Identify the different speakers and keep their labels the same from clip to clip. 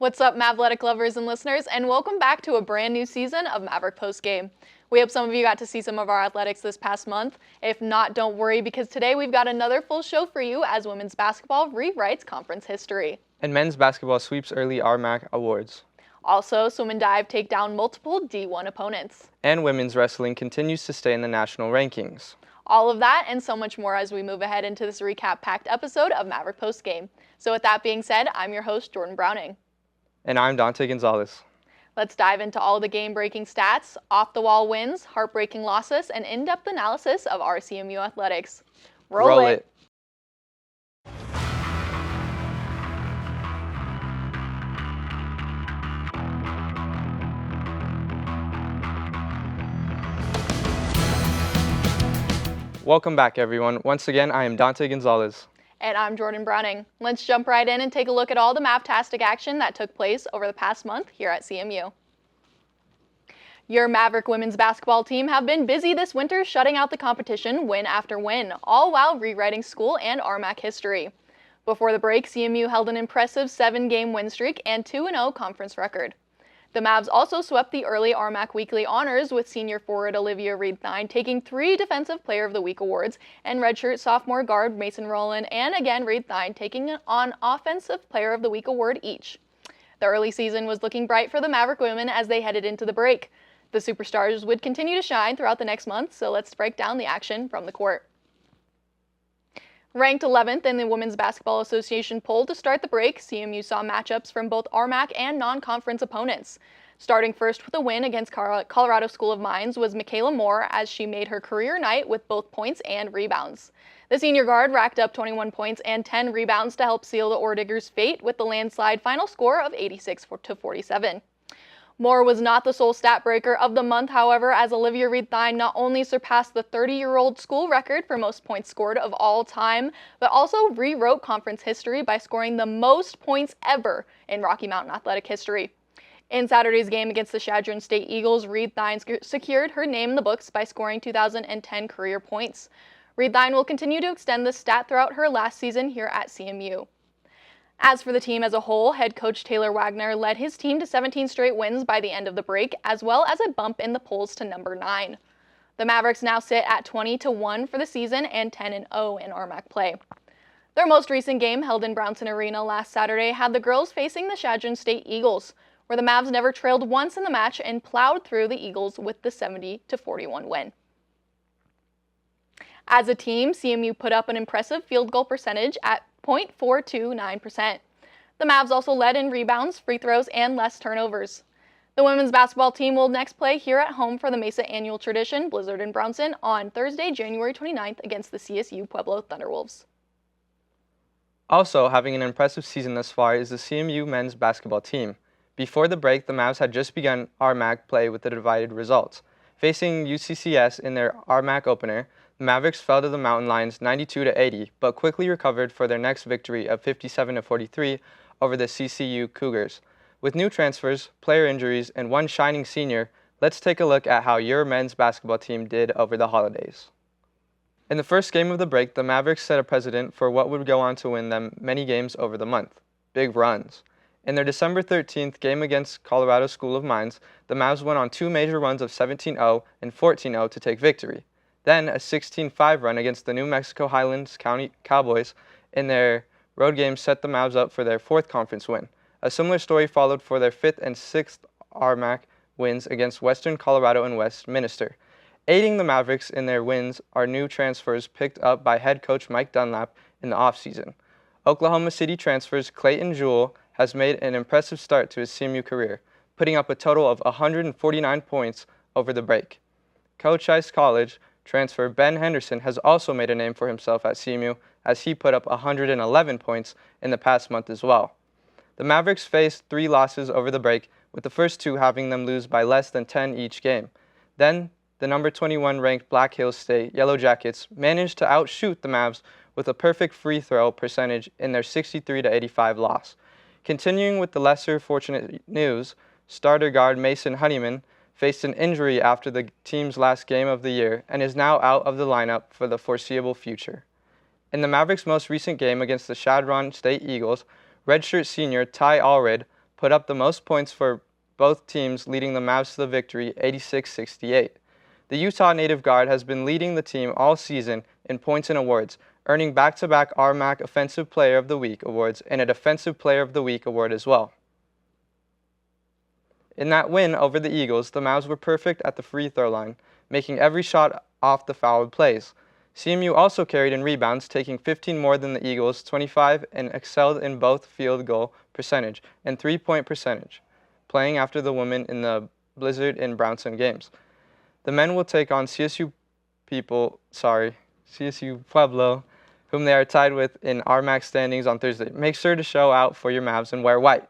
Speaker 1: What's up, Mavletic lovers and listeners, and welcome back to a brand new season of Maverick Postgame. We hope some of you got to see some of our athletics this past month. If not, don't worry, because today we've got another full show for you as women's basketball rewrites conference history.
Speaker 2: And men's basketball sweeps early RMAC awards.
Speaker 1: Also, swim and dive take down multiple D1 opponents.
Speaker 2: And women's wrestling continues to stay in the national rankings.
Speaker 1: All of that and so much more as we move ahead into this recap-packed episode of Maverick Postgame. So with that being said, I'm your host, Jordan Browning.
Speaker 2: And I'm Dante Gonzalez.
Speaker 1: Let's dive into all the game-breaking stats, off-the-wall wins, heartbreaking losses, and in-depth analysis of our CMU athletics. Roll it.
Speaker 2: Welcome back, everyone. Once again, I am Dante Gonzalez.
Speaker 1: And I'm Jordan Browning. Let's jump right in and take a look at all the Mavtastic action that took place over the past month here at CMU. Your Maverick women's basketball team have been busy this winter shutting out the competition win after win, all while rewriting school and RMAC history. Before the break, CMU held an impressive 7-game win streak and 2-0 conference record. The Mavs also swept the early RMAC Weekly honors with senior forward Olivia Thyne taking 3 Defensive Player of the Week awards and redshirt sophomore guard Mason Rowland and again Thyne taking on Offensive Player of the Week award each. The early season was looking bright for the Maverick women as they headed into the break. The superstars would continue to shine throughout the next month, so let's break down the action from the court. Ranked 11th in the Women's Basketball Association poll to start the break, CMU saw matchups from both RMAC and non-conference opponents. Starting first with a win against Colorado School of Mines was Michaela Moore as she made her career night with both points and rebounds. The senior guard racked up 21 points and 10 rebounds to help seal the Orediggers' fate with the landslide final score of 86-47. Moore was not the sole stat breaker of the month, however, as Olivia Thyne not only surpassed the 30-year-old school record for most points scored of all time, but also rewrote conference history by scoring the most points ever in Rocky Mountain athletic history. In Saturday's game against the Chadron State Eagles, Thyne secured her name in the books by scoring 2010 career points. Thyne will continue to extend this stat throughout her last season here at CMU. As for the team as a whole, head coach Taylor Wagner led his team to 17 straight wins by the end of the break, as well as a bump in the polls to number 9. The Mavericks now sit at 20-1 for the season and 10-0 in RMAC play. Their most recent game, held in Brownson Arena last Saturday, had the girls facing the Chadron State Eagles, where the Mavs never trailed once in the match and plowed through the Eagles with the 70-41 win. As a team, CMU put up an impressive field goal percentage at .429%. The Mavs also led in rebounds, free throws, and less turnovers. The women's basketball team will next play here at home for the Mesa annual tradition, Blizzard in Brownson, on Thursday, January 29th against the CSU Pueblo Thunderwolves.
Speaker 2: Also having an impressive season thus far is the CMU men's basketball team. Before the break, the Mavs had just begun RMAC play with the divided results. Facing UCCS in their RMAC opener, the Mavericks fell to the Mountain Lions 92-80, but quickly recovered for their next victory of 57-43 over the CCU Cougars. With new transfers, player injuries, and one shining senior, let's take a look at how your men's basketball team did over the holidays. In the first game of the break, the Mavericks set a precedent for what would go on to win them many games over the month: big runs. In their December 13th game against Colorado School of Mines, the Mavs went on 2 major runs of 17-0 and 14-0 to take victory. Then a 16-5 run against the New Mexico Highlands County Cowboys in their road game set the Mavs up for their 4th conference win. A similar story followed for their 5th and 6th RMAC wins against Western Colorado and Westminster. Aiding the Mavericks in their wins are new transfers picked up by head coach Mike Dunlap in the offseason. Oklahoma City transfers Clayton Jewell has made an impressive start to his CMU career, putting up a total of 149 points over the break. Coach Ice College transfer Ben Henderson has also made a name for himself at CMU as he put up 111 points in the past month as well. The Mavericks faced 3 losses over the break, with the first 2 having them lose by less than 10 each game. Then, the number 21 ranked Black Hills State Yellow Jackets managed to outshoot the Mavs with a perfect free throw percentage in their 63-85 loss. Continuing with the lesser fortunate news, starter guard Mason Honeyman faced an injury after the team's last game of the year and is now out of the lineup for the foreseeable future. In the Mavericks' most recent game against the Chadron State Eagles, redshirt senior Ty Allred put up the most points for both teams, leading the Mavs to the victory 86-68. The Utah native guard has been leading the team all season in points and awards, earning back-to-back RMAC Offensive Player of the Week awards and a Defensive Player of the Week award as well. In that win over the Eagles, the Mavs were perfect at the free throw line, making every shot off the fouled plays. CMU also carried in rebounds, taking 15 more than the Eagles' 25, and excelled in both field goal percentage and three-point percentage, playing after the women in the Blizzard and Brownson games. The men will take on CSU Pueblo, whom they are tied with in RMAC standings on Thursday. Make sure to show out for your Mavs and wear white.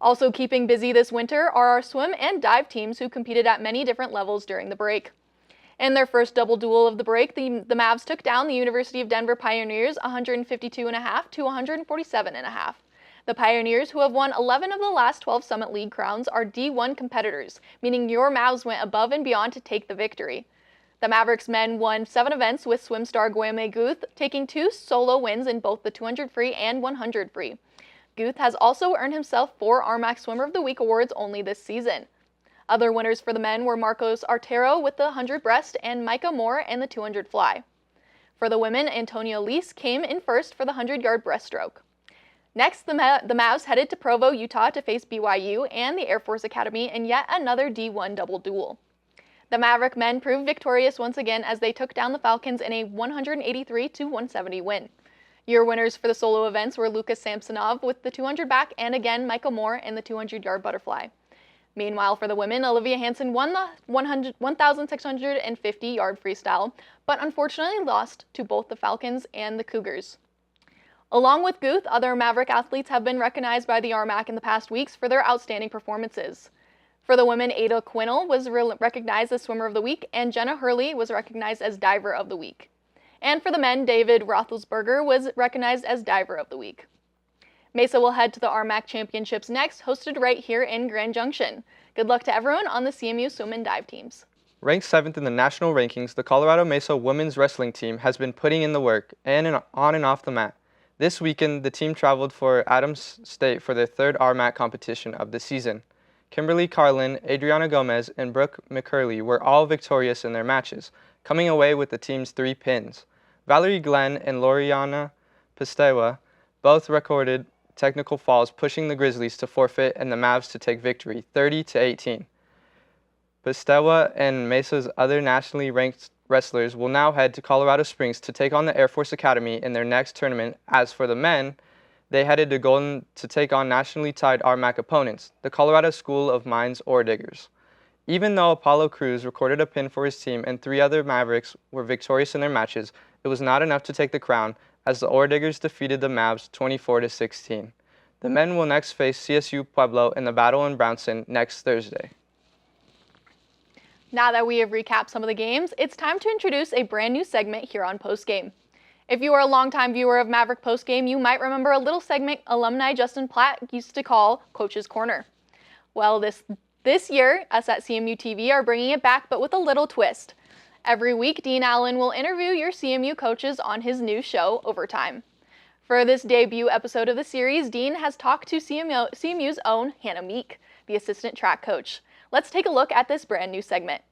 Speaker 1: Also keeping busy this winter are our swim and dive teams who competed at many different levels during the break. In their first double duel of the break, the Mavs took down the University of Denver Pioneers 152.5 to 147.5. The Pioneers, who have won 11 of the last 12 Summit League crowns, are D1 competitors, meaning your Mavs went above and beyond to take the victory. The Mavericks men won 7 events with swim star Guillaume Guth, taking 2 solo wins in both the 200 free and 100 free. Guth has also earned himself 4 RMAC Swimmer of the Week awards only this season. Other winners for the men were Marcos Artero with the 100 breast and Micah Moore in the 200 fly. For the women, Antonia Lease came in first for the 100-yard breaststroke. Next, the Mavs headed to Provo, Utah to face BYU and the Air Force Academy in yet another D1 double duel. The Maverick men proved victorious once again as they took down the Falcons in a 183-170 win. Your winners for the solo events were Lucas Samsonov with the 200 back and again Micah Moore in the 200-yard butterfly. Meanwhile, for the women, Olivia Hansen won the 1,650-yard freestyle, but unfortunately lost to both the Falcons and the Cougars. Along with Guth, other Maverick athletes have been recognized by the RMAC in the past weeks for their outstanding performances. For the women, Ada Quinnell was recognized as Swimmer of the Week, and Jenna Hurley was recognized as Diver of the Week. And for the men, David Roethlisberger was recognized as Diver of the Week. Mesa will head to the RMAC Championships next, hosted right here in Grand Junction. Good luck to everyone on the CMU swim and dive teams.
Speaker 2: Ranked 7th in the national rankings, the Colorado Mesa women's wrestling team has been putting in the work on and off the mat. This weekend, the team traveled for Adams State for their 3rd RMAC competition of the season. Kimberly Carlin, Adriana Gomez, and Brooke McCurley were all victorious in their matches, coming away with the team's 3 pins. Valerie Glenn and Loriana Pistewa both recorded technical falls, pushing the Grizzlies to forfeit and the Mavs to take victory 30-18. Pistewa and Mesa's other nationally ranked wrestlers will now head to Colorado Springs to take on the Air Force Academy in their next tournament. As for the men, they headed to Golden to take on nationally tied RMAC opponents, the Colorado School of Mines Ore Diggers. Even though Apollo Cruz recorded a pin for his team and 3 other Mavericks were victorious in their matches, it was not enough to take the crown as the Ore Diggers defeated the Mavs 24-16. The men will next face CSU Pueblo in the battle in Brownson next Thursday.
Speaker 1: Now that we have recapped some of the games, it's time to introduce a brand new segment here on Postgame. If you are a longtime viewer of Maverick Postgame, you might remember a little segment alumni Justin Platt used to call Coach's Corner. Well, this year, us at CMU-TV are bringing it back, but with a little twist. Every week, Dean Allen will interview your CMU coaches on his new show, Overtime. For this debut episode of the series, Dean has talked to CMU's own Hannah Meek, the assistant track coach. Let's take a look at this brand new segment.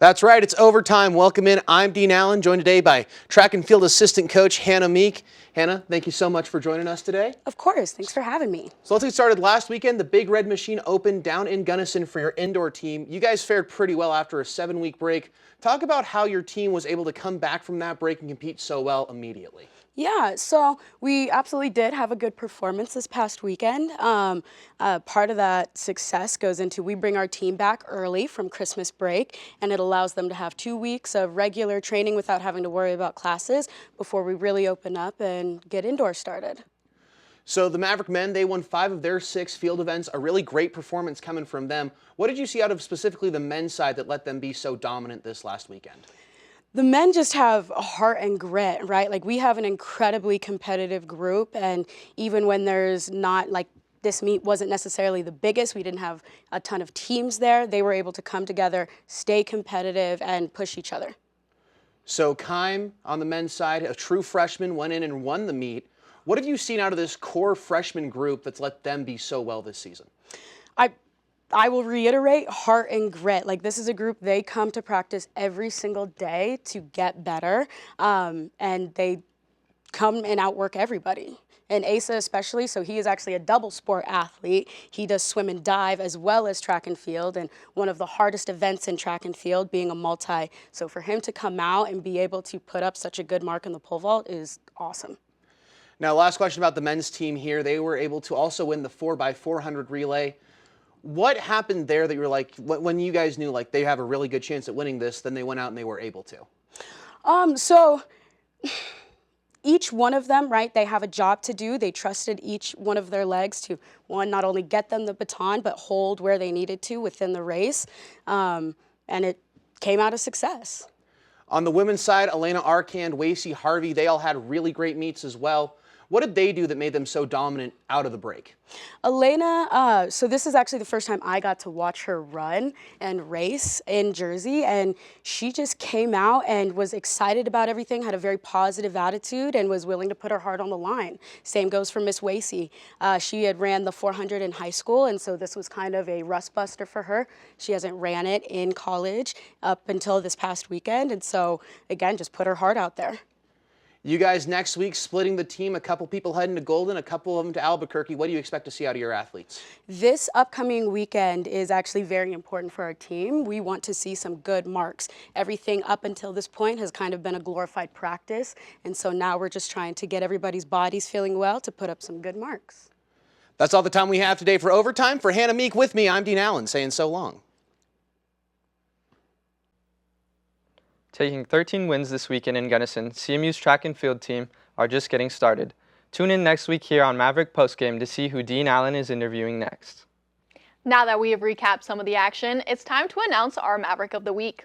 Speaker 3: That's right, it's Overtime. Welcome in. I'm Dean Allen, joined today by track and field assistant coach Hannah Meek. Hannah, thank you so much for joining us today.
Speaker 4: Of course, thanks for having me.
Speaker 3: So let's get started. Last weekend, the Big Red Machine opened down in Gunnison for your indoor team. You guys fared pretty well after a 7-week break. Talk about how your team was able to come back from that break and compete so well immediately.
Speaker 4: Yeah, so we absolutely did have a good performance this past weekend. Part of that success goes into we bring our team back early from Christmas break, and it allows them to have 2 weeks of regular training without having to worry about classes before we really open up and get indoor started.
Speaker 3: So the Maverick men, they won 5 of their 6 field events, a really great performance coming from them. What did you see out of specifically the men's side that let them be so dominant this last weekend?
Speaker 4: The men just have a heart and grit, right? Like, we have an incredibly competitive group, and even when there's not, like, this meet wasn't necessarily the biggest, we didn't have a ton of teams there, they were able to come together, stay competitive, and push each other.
Speaker 3: So Kime, on the men's side, a true freshman, went in and won the meet. What have you seen out of this core freshman group that's let them be so well this season?
Speaker 4: I will reiterate, heart and grit. Like, this is a group, they come to practice every single day to get better, and they come and outwork everybody. And Asa especially, so he is actually a double sport athlete. He does swim and dive as well as track and field, and one of the hardest events in track and field being a multi. So for him to come out and be able to put up such a good mark in the pole vault is awesome.
Speaker 3: Now, last question about the men's team here. They were able to also win the 4x400 relay. What happened there that you were like, when you guys knew like they have a really good chance at winning this, then they went out and they were able to?
Speaker 4: So each one of them, right, they have a job to do. They trusted each one of their legs to, one, not only get them the baton, but hold where they needed to within the race. And it came out a success.
Speaker 3: On the women's side, Elena Arkand, Wacy, Harvey, they all had really great meets as well. What did they do that made them so dominant out of the break?
Speaker 4: Elena, so this is actually the first time I got to watch her run and race in Jersey, and she just came out and was excited about everything, had a very positive attitude, and was willing to put her heart on the line. Same goes for Miss Wacy. She had ran the 400 in high school, and so this was kind of a rust buster for her. She hasn't ran it in college up until this past weekend, and so, again, just put her heart out there.
Speaker 3: You guys next week splitting the team, a couple people heading to Golden, a couple of them to Albuquerque. What do you expect to see out of your athletes?
Speaker 4: This upcoming weekend is actually very important for our team. We want to see some good marks. Everything up until this point has kind of been a glorified practice, and so now we're just trying to get everybody's bodies feeling well to put up some good marks.
Speaker 3: That's all the time we have today for Overtime. For Hannah Meek with me, I'm Dean Allen saying so long.
Speaker 2: Taking 13 wins this weekend in Gunnison, CMU's track and field team are just getting started. Tune in next week here on Maverick Postgame to see who Dean Allen is interviewing next.
Speaker 1: Now that we have recapped some of the action, it's time to announce our Maverick of the Week.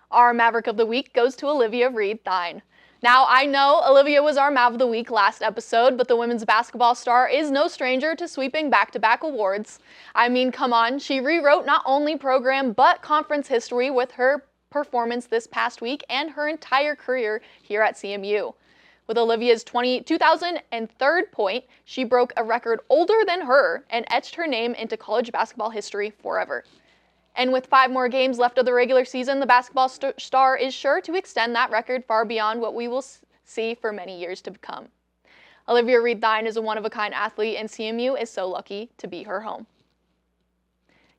Speaker 1: Our Maverick of the Week goes to Olivia Thyne. Now, I know Olivia was our Mav of the Week last episode, but the women's basketball star is no stranger to sweeping back-to-back awards. I mean, come on, she rewrote not only program but conference history with her performance this past week and her entire career here at CMU. With Olivia's 2003 point, she broke a record older than her and etched her name into college basketball history forever. And with 5 more games left of the regular season, the basketball star is sure to extend that record far beyond what we will see for many years to come. Olivia Thyne is a one-of-a-kind athlete, and CMU is so lucky to be her home.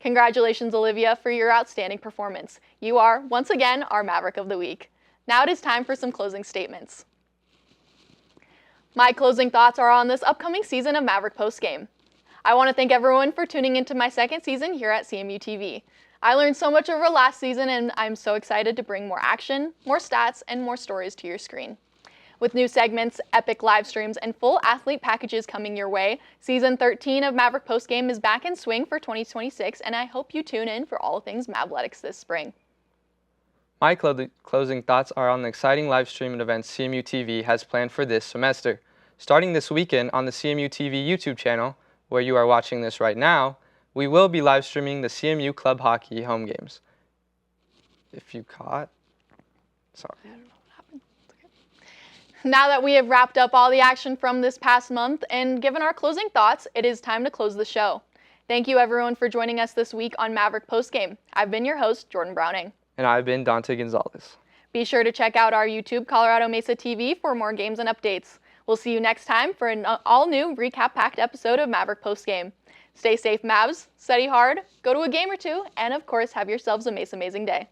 Speaker 1: Congratulations, Olivia, for your outstanding performance. You are, once again, our Maverick of the Week. Now it is time for some closing statements. My closing thoughts are on this upcoming season of Maverick Postgame. I want to thank everyone for tuning into my second season here at CMU-TV. I learned so much over last season, and I'm so excited to bring more action, more stats, and more stories to your screen. With new segments, epic live streams, and full athlete packages coming your way, Season 13 of Maverick Postgame is back in swing for 2026, and I hope you tune in for all things Mavletics this spring.
Speaker 2: My closing thoughts are on the exciting live streaming events CMU-TV has planned for this semester. Starting this weekend on the CMU-TV YouTube channel, where you are watching this right now, we will be live streaming the CMU Club Hockey home games. If you caught, sorry.
Speaker 1: Now that we have wrapped up all the action from this past month and given our closing thoughts, it is time to close the show. Thank you everyone for joining us this week on Maverick Postgame. I've been your host, Jordan Browning.
Speaker 2: And I've been Dante Gonzalez.
Speaker 1: Be sure to check out our YouTube Colorado Mesa TV for more games and updates. We'll see you next time for an all-new recap-packed episode of Maverick Postgame. Stay safe, Mavs, study hard, go to a game or two, and of course, have yourselves a Mesa amazing day.